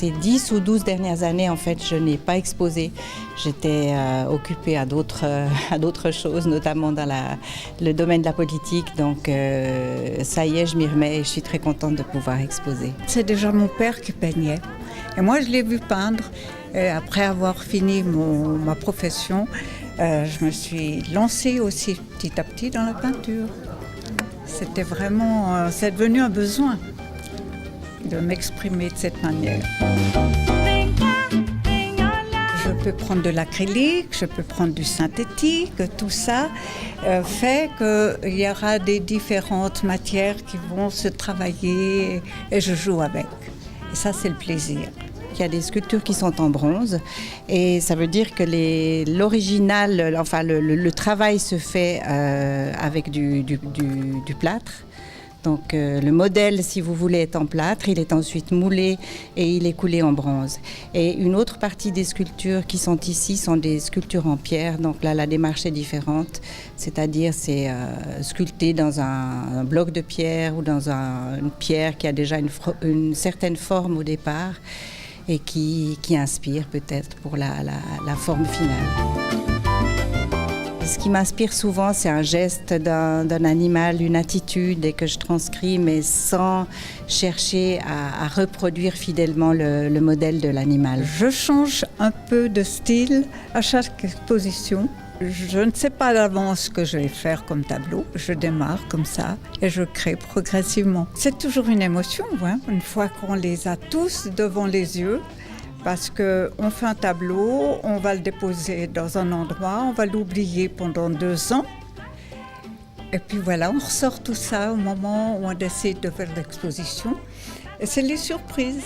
ces 10 ou 12 dernières années, en fait, je n'ai pas exposé. J'étais occupée à d'autres choses, notamment dans le domaine de la politique. Donc ça y est, je m'y remets et je suis très contente de pouvoir exposer. C'est déjà mon père qui peignait. Et moi, je l'ai vu peindre. Et après avoir fini ma profession, je me suis lancée aussi petit à petit dans la peinture. C'était vraiment, c'est devenu un besoin de m'exprimer de cette manière. Je peux prendre de l'acrylique, je peux prendre du synthétique, tout ça fait qu'il y aura des différentes matières qui vont se travailler et je joue avec. Et ça, c'est le plaisir. Il y a des sculptures qui sont en bronze et ça veut dire que l'original, enfin le travail se fait avec du plâtre. Donc le modèle, si vous voulez, est en plâtre, il est ensuite moulé et il est coulé en bronze. Et une autre partie des sculptures qui sont ici sont des sculptures en pierre. Donc là, la démarche est différente, c'est-à-dire c'est sculpté dans un bloc de pierre ou dans une pierre qui a déjà une certaine forme au départ et qui inspire peut-être pour la forme finale. Ce qui m'inspire souvent, c'est un geste d'un animal, une attitude et que je transcris, mais sans chercher à reproduire fidèlement le modèle de l'animal. Je change un peu de style à chaque exposition. Je ne sais pas d'avance ce que je vais faire comme tableau. Je démarre comme ça et je crée progressivement. C'est toujours une émotion, hein, une fois qu'on les a tous devant les yeux. Parce qu'on fait un tableau, on va le déposer dans un endroit, on va l'oublier pendant 2 ans. Et puis voilà, on ressort tout ça au moment où on décide de faire l'exposition. Et c'est les surprises.